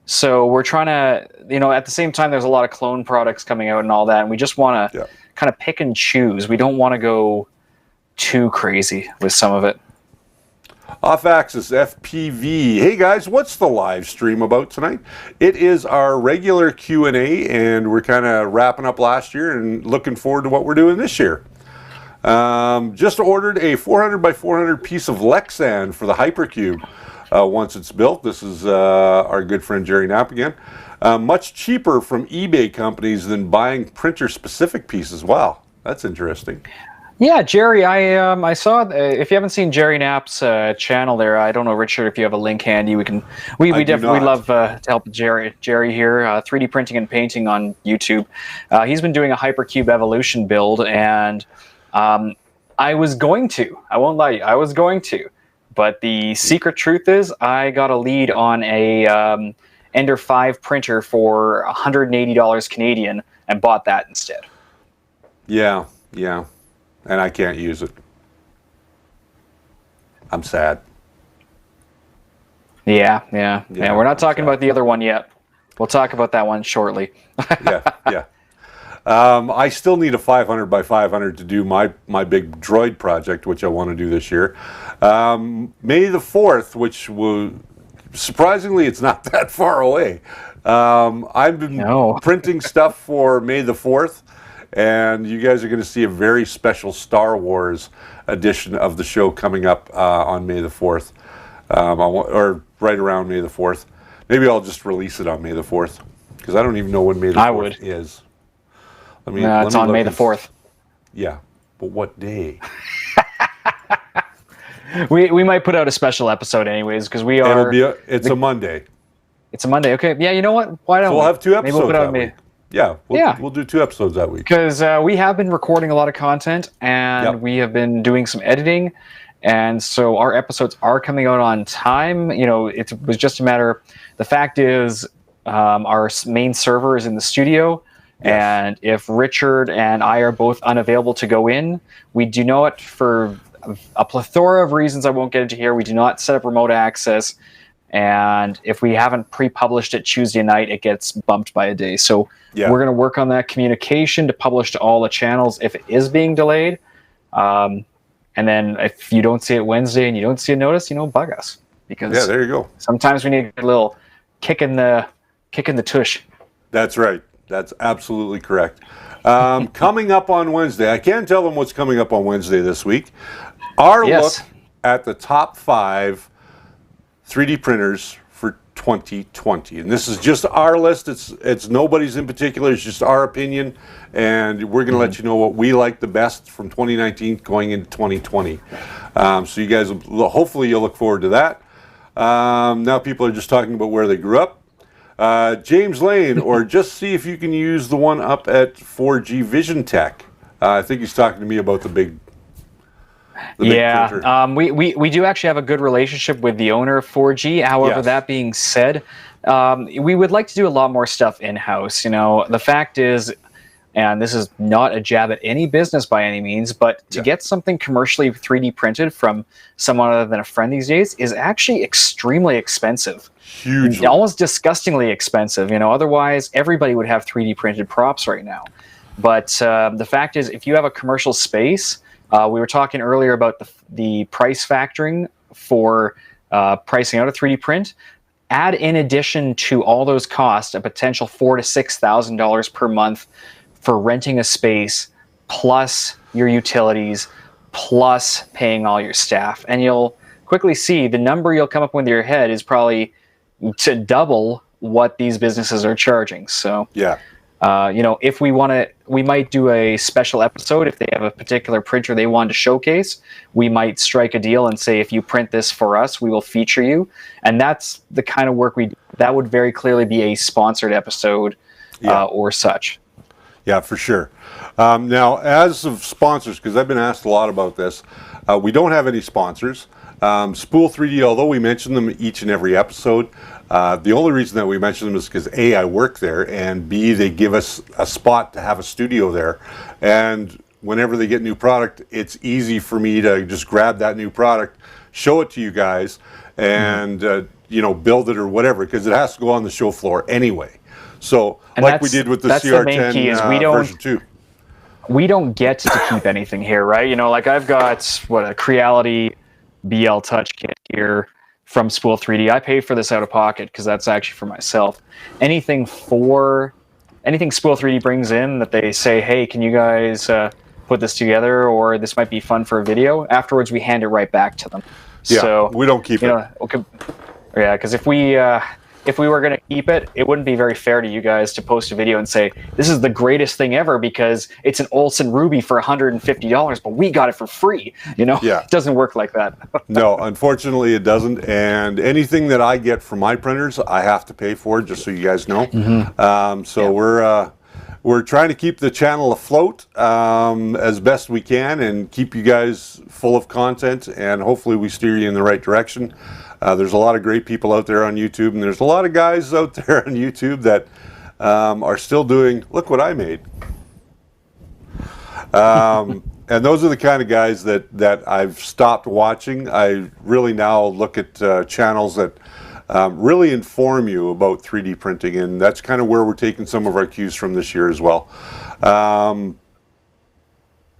So we're trying to, at the same time, there's a lot of clone products coming out and all that, and we just want to kind of pick and choose. We don't want to go too crazy with some of it. Off-axis FPV. Hey guys, what's the live stream about tonight? It is our regular Q&A, and we're kind of wrapping up last year and looking forward to what we're doing this year. Just ordered a 400 by 400 piece of Lexan for the Hypercube. Once it's built, this is our good friend Jerry Knapp again. Much cheaper from eBay companies than buying printer-specific pieces. Wow, that's interesting. Yeah, Jerry, I saw. If you haven't seen Jerry Knapp's channel there, I don't know, Richard, if you have a link handy, we definitely love to help Jerry here. 3D printing and painting on YouTube. He's been doing a Hypercube Evolution build, and I was going to. I won't lie, I was going to. But the secret truth is, I got a lead on a Ender 5 printer for $180 Canadian and bought that instead. Yeah. And I can't use it. I'm sad. Yeah. We're not talking about the other one yet. We'll talk about that one shortly. Yeah. I still need a 500 by 500 to do my big droid project, which I want to do this year. May the 4th, which will, surprisingly, it's not that far away. I've been printing stuff for May the 4th. And you guys are going to see a very special Star Wars edition of the show coming up on May the 4th, or right around May the 4th. Maybe I'll just release it on May the 4th, because I don't even know when May the 4th is. It's on May the 4th. Yeah, but what day? we might put out a special episode anyways, because we are... It's a Monday. It's a Monday. Okay, yeah, you know what? Why don't we'll have 2 episodes maybe we'll put out May. Yeah, we'll do 2 episodes that week. Because we have been recording a lot of content, and we have been doing some editing, and so our episodes are coming out on time. It was just a matter. The fact is, our main server is in the studio, and if Richard and I are both unavailable to go in, we do not, for a plethora of reasons I won't get into here, we do not set up remote access. And if we haven't pre-published it Tuesday night, it gets bumped by a day. So we're going to work on that communication to publish to all the channels if it is being delayed. And then if you don't see it Wednesday and you don't see a notice, bug us. Because there you go. Sometimes we need a little kick in the tush. That's right. That's absolutely correct. Coming up on Wednesday, I can't tell them what's coming up on Wednesday this week. Our look at the top 5 3D printers for 2020, and this is just our list. It's nobody's in particular. It's just our opinion, and we're going to let you know what we like the best from 2019 going into 2020. So you guys, hopefully, you'll look forward to that. Now people are just talking about where they grew up. James Lane, or just see if you can use the one up at 4G Vision Tech. I think he's talking to me about the big the big Yeah, printer. we do actually have a good relationship with the owner of 4G. However, Yes. that being said, we would like to do a lot more stuff in-house. You know, the fact is, and this is not a jab at any business by any means, but to Yeah. get something commercially 3D printed from someone other than a friend these days is actually extremely expensive. Hugely. Almost disgustingly expensive. You know, otherwise everybody would have 3D printed props right now. But the fact is, if you have a commercial space, we were talking earlier about the price factoring for pricing out a 3D print. Add in addition to all those costs a potential $4,000 to $6,000 per month for renting a space, plus your utilities, plus paying all your staff, and you'll quickly see the number you'll come up with in your head is probably to double what these businesses are charging. So Yeah. you know, if we want to, we might do a special episode if they have a particular printer they want to showcase. We might strike a deal and say, if you print this for us, we will feature you. And that's the kind of work we do. That would very clearly be a sponsored episode or such. Yeah, for sure. Now, as of sponsors, because I've been asked a lot about this, we don't have any sponsors. Spool 3D, although we mention them each and every episode, the only reason that we mention them is because A, I work there, and B, they give us a spot to have a studio there. And whenever they get new product, it's easy for me to just grab that new product, show it to you guys, and you know, build it or whatever, because it has to go on the show floor anyway. So, And like we did with the CR10 version 2. We don't get to keep anything here, right? You know, like I've got a Creality BL Touch kit here from Spool 3D. I paid for this out of pocket because that's actually for myself. Anything Spool 3D brings in that they say, hey, can you guys put this together, or this might be fun for a video, afterwards we hand it right back to them. Yeah, so we don't keep it. Okay, yeah, because if we were going to keep it, it wouldn't be very fair to you guys to post a video and say, this is the greatest thing ever because it's an Olsen Ruby for $150, but we got it for free. You know, Yeah. It doesn't work like that. No, unfortunately it doesn't. And anything that I get from my printers, I have to pay for, just so you guys know. We're trying to keep the channel afloat as best we can and keep you guys full of content, and hopefully we steer you in the right direction. There's a lot of great people out there on YouTube, and there's a lot of guys out there on YouTube that are still doing, look what I made. And those are the kind of guys that I've stopped watching. I really now look at channels that really inform you about 3D printing, and that's kind of where we're taking some of our cues from this year as well.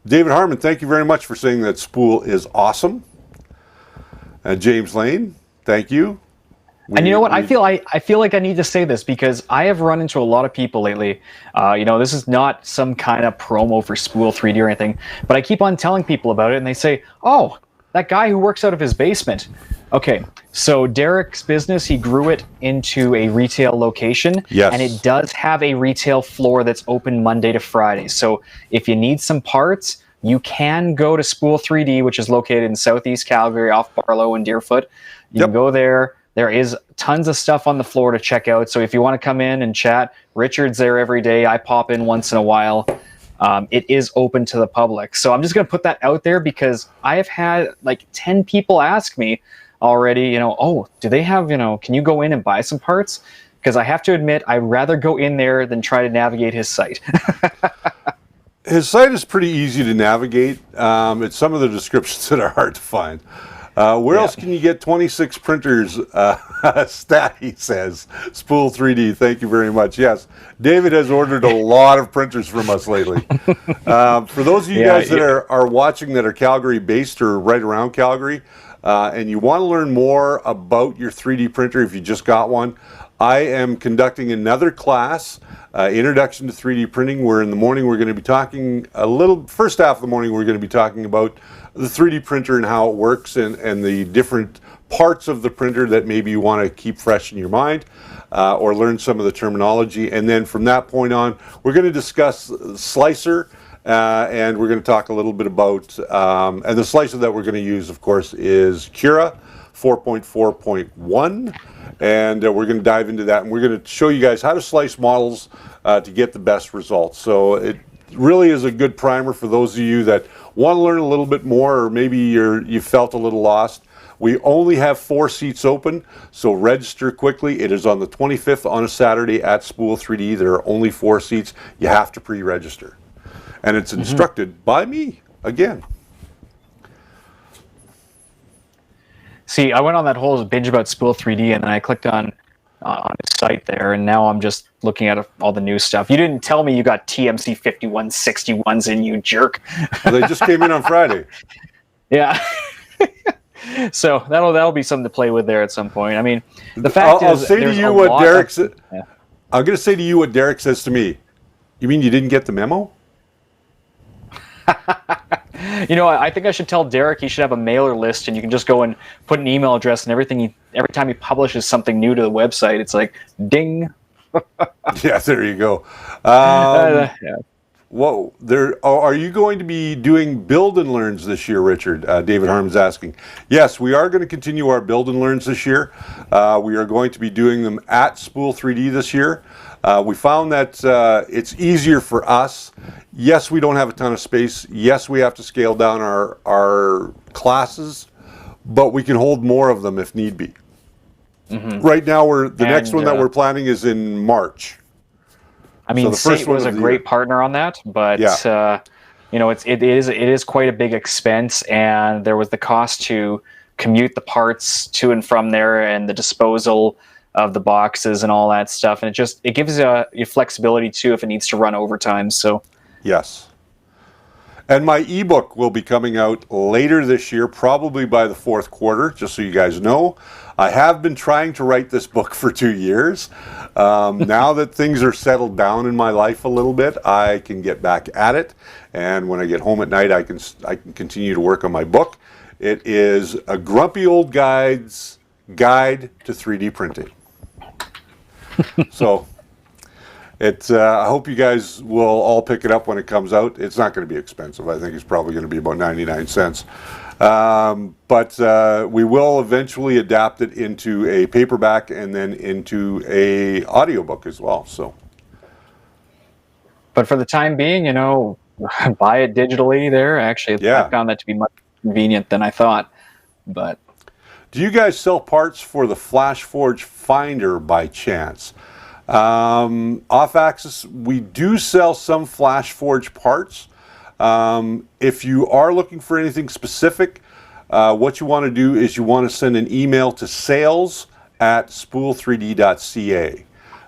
David Harmon, thank you very much for saying that Spool is awesome. James Lane, thank you. And you know what? I feel like I need to say this because I have run into a lot of people lately. You know, this is not some kind of promo for Spool 3D or anything, but I keep on telling people about it, and they say, "Oh, that guy who works out of his basement." Okay, so Derek's business, he grew it into a retail location, Yes. and it does have a retail floor that's open Monday to Friday. So if you need some parts, you can go to Spool 3D, which is located in Southeast Calgary, off Barlow and Deerfoot. You can go there. There is tons of stuff on the floor to check out. So if you want to come in and chat, Richard's there every day. I pop in once in a while. It is open to the public. So I'm just going to put that out there because I have had like 10 people ask me already, you know, oh, do they have, you know, can you go in and buy some parts? Because I have to admit, I'd rather go in there than try to navigate his site. His site is pretty easy to navigate. It's some of the descriptions that are hard to find. Where else can you get 26 printers? Stat, he says. Spool 3D, thank you very much. Yes, David has ordered a lot of printers from us lately. For those of you guys that are watching that are Calgary based or right around Calgary, and you want to learn more about your 3D printer if you just got one, I am conducting another class, Introduction to 3D Printing, where in the morning we're going to be talking first half of the morning we're going to be talking about the 3D printer and how it works and the different parts of the printer that maybe you want to keep fresh in your mind or learn some of the terminology. And then from that point on, we're going to discuss Slicer and we're going to talk a little bit about, and the slicer that we're going to use, of course, is Cura 4.4.1. And we're going to dive into that, and we're going to show you guys how to slice models to get the best results. So really is a good primer for those of you that want to learn a little bit more, or maybe you felt a little lost. We only have 4 seats open, so register quickly. It is on the 25th on a Saturday at Spool 3D. There are only 4 seats. You have to pre-register. And it's instructed by me, again. See, I went on that whole binge about Spool 3D, and then I clicked on his site there, and now I'm just looking at all the new stuff. You didn't tell me you got TMC 5161s in, you jerk. Well, they just came in on Friday. Yeah. So that'll be something to play with there at some point. I mean, the fact I'll is, say to there's you a what lot Derek of- yeah. I'm going to say to you what Derek says to me. You mean you didn't get the memo? You know, I think I should tell Derek he should have a mailer list, and you can just go and put an email address and everything. Every time he publishes something new to the website, it's like ding. Yeah, there you go. Yeah. Whoa, are you going to be doing build and learns this year, Richard? David Harmon's asking. Yes, we are going to continue our build and learns this year. We are going to be doing them at Spool 3D this year. We found that it's easier for us. Yes, we don't have a ton of space. Yes, we have to scale down our classes, but we can hold more of them if need be. Right now, the next one that we're planning is in March. I mean, So the first Sate one was of a the great year. partner on that, but Yeah. you know, it is quite a big expense, and there was the cost to commute the parts to and from there, and the disposal of the boxes and all that stuff, and it gives you flexibility too if it needs to run overtime. So Yes. And my ebook will be coming out later this year, probably by the 4th quarter, just so you guys know. I have been trying to write this book for 2 years. Now that things are settled down in my life a little bit, I can get back at it. And when I get home at night, I can continue to work on my book. It is a grumpy old guide's guide to 3D printing. So I hope you guys will all pick it up when it comes out. It's not going to be expensive. I think it's probably going to be about 99 cents. But we will eventually adapt it into a paperback and then into a audiobook as well. So, but for the time being, you know, buy it digitally there. Actually, Yeah. I found that to be much more convenient than I thought. But do you guys sell parts for the FlashForge Finder by chance? Off-axis, we do sell some FlashForge parts. If you are looking for anything specific, what you want to do is you want to send an email to sales@spool3d.ca.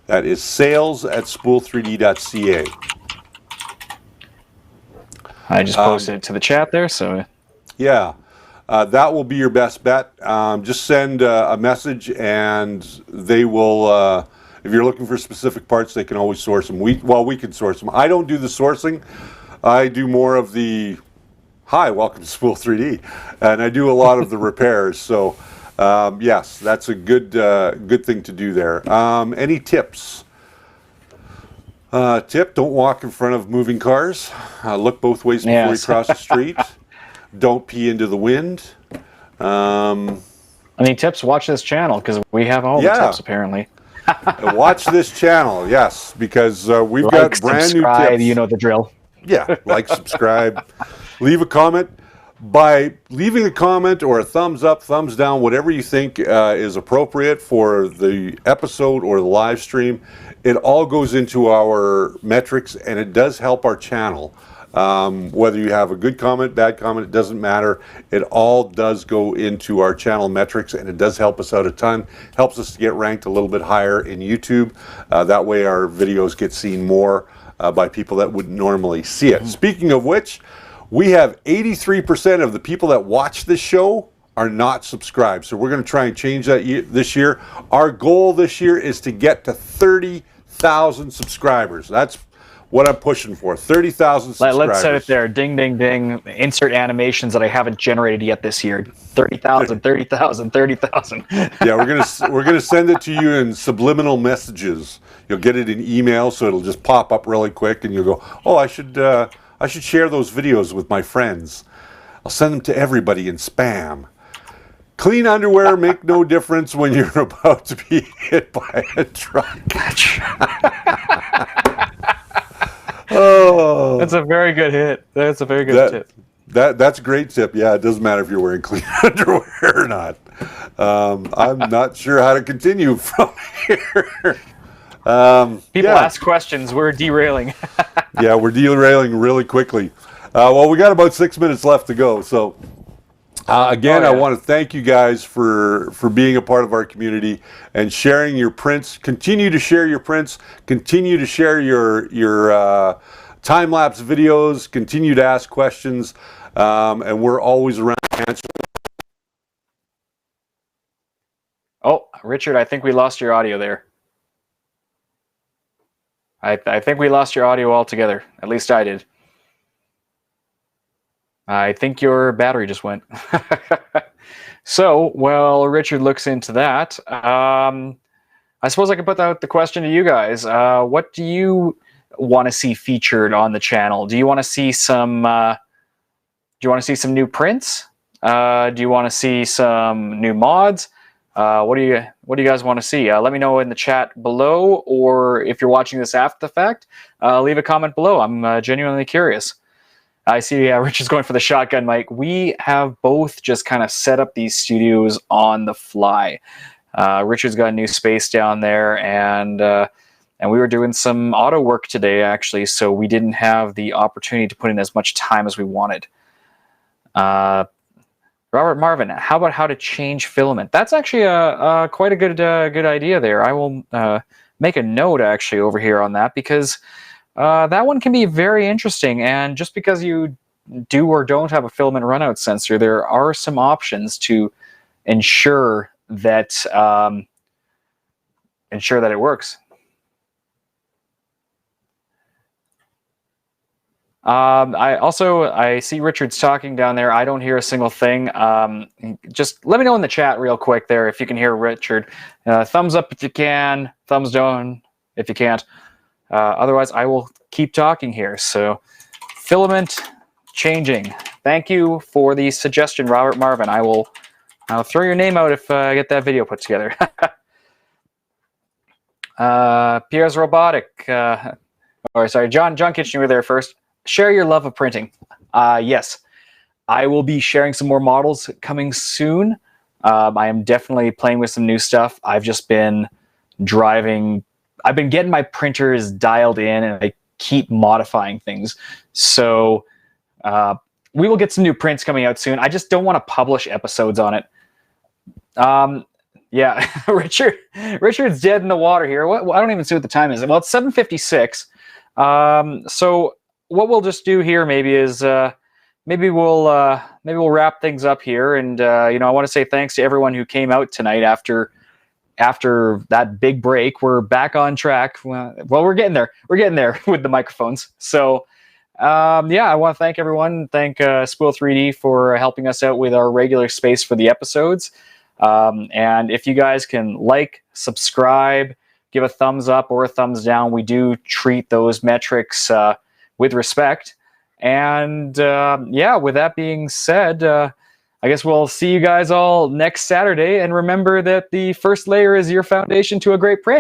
That is sales@spool3d.ca. I just posted it to the chat there, so Yeah, that will be your best bet. Just send a message and they will, if you're looking for specific parts, they can always source them. We can source them. I don't do the sourcing. I do more of the, hi, welcome to Spool 3D. And I do a lot of the repairs. So, yes, that's a good thing to do there. Any tips? Tip, don't walk in front of moving cars. Look both ways before you Yes. cross the street. Don't pee into the wind. I mean, tips. Watch this channel because we have all the Yeah. tips apparently. Watch this channel, yes, because we've Like, got brand subscribe, new tips. you know the drill. Yeah, like, subscribe, leave a comment. By leaving a comment or a thumbs up, thumbs down, whatever you think is appropriate for the episode or the live stream, it all goes into our metrics and it does help our channel. Whether you have a good comment, bad comment, it doesn't matter. It all does go into our channel metrics and it does help us out a ton. Helps us to get ranked a little bit higher in YouTube. That way our videos get seen more by people that wouldn't normally see it. Speaking of which, we have 83% of the people that watch this show are not subscribed. So we're going to try and change that this year. Our goal this year is to get to 30,000 subscribers. That's what I'm pushing for, 30,000 subscribers. Let's set it there. Ding, ding, ding. Insert animations that I haven't generated yet this year. 30,000, 30,000, 30,000. Yeah, we're gonna send it to you in subliminal messages. You'll get it in email, so it'll just pop up really quick, and you'll go, "Oh, I should share those videos with my friends. I'll send them to everybody in spam." Clean underwear make no difference when you're about to be hit by a truck. Oh, That's a very good hit. That's a very good that tip. that's a great tip. Yeah, it doesn't matter if you're wearing clean underwear or not. I'm not sure how to continue from here. People Yeah, ask questions. We're derailing. yeah, we're derailing really quickly. Well, we got about 6 minutes left to go. So, again, Oh, yeah. I want to thank you guys for being a part of our community and sharing your prints. Continue to share your prints. Continue to share your time-lapse videos. Continue to ask questions. And we're always around to answer. Oh, Richard, I think we lost your audio there. I think we lost your audio altogether. At least I did. I think your battery just went. So, while Richard looks into that, I suppose I can put out the question to you guys. What do you want to see featured on the channel? Do you want to see some? Do you want to see some new prints? Do you want to see some new mods? What do you guys want to see? Let me know in the chat below, or if you're watching this after the fact, leave a comment below. I'm genuinely curious. I see Richard's going for the shotgun mic. We have both just kind of set up these studios on the fly. Richard's got a new space down there, and we were doing some auto work today, actually, so we didn't have the opportunity to put in as much time as we wanted. Robert Marvin, how about how to change filament? That's actually quite a good idea there. I will make a note actually over here on that, because that one can be very interesting. And just because you do or don't have a filament runout sensor, there are some options to ensure that it works. I see Richard's talking down there. I don't hear a single thing. Just let me know in the chat real quick there if you can hear Richard. Thumbs up if you can. Thumbs down if you can't. Otherwise, I will keep talking here. So, filament changing. Thank you for the suggestion, Robert Marvin. I'll throw your name out if I get that video put together. Pierre's Robotic. Sorry, John Kitchen, you were there first. Share your love of printing. Yes, I will be sharing some more models coming soon. I am definitely playing with some new stuff. I've just been driving. I've been getting my printers dialed in, and I keep modifying things. So we will get some new prints coming out soon. I just don't want to publish episodes on it. Yeah, Richard's dead in the water here. I don't even see what the time is. Well, it's 7:56. So what we'll just do here maybe is maybe we'll wrap things up here, and I want to say thanks to everyone who came out tonight after that big break. We're back on track. Well, we're getting there. We're getting there with the microphones. So yeah, I want to thank everyone. Thank Spool 3D for helping us out with our regular space for the episodes. And if you guys can like, subscribe, give a thumbs up or a thumbs down, we do treat those metrics with respect. And yeah, with that being said, I guess we'll see you guys all next Saturday. And remember that the first layer is your foundation to a great print.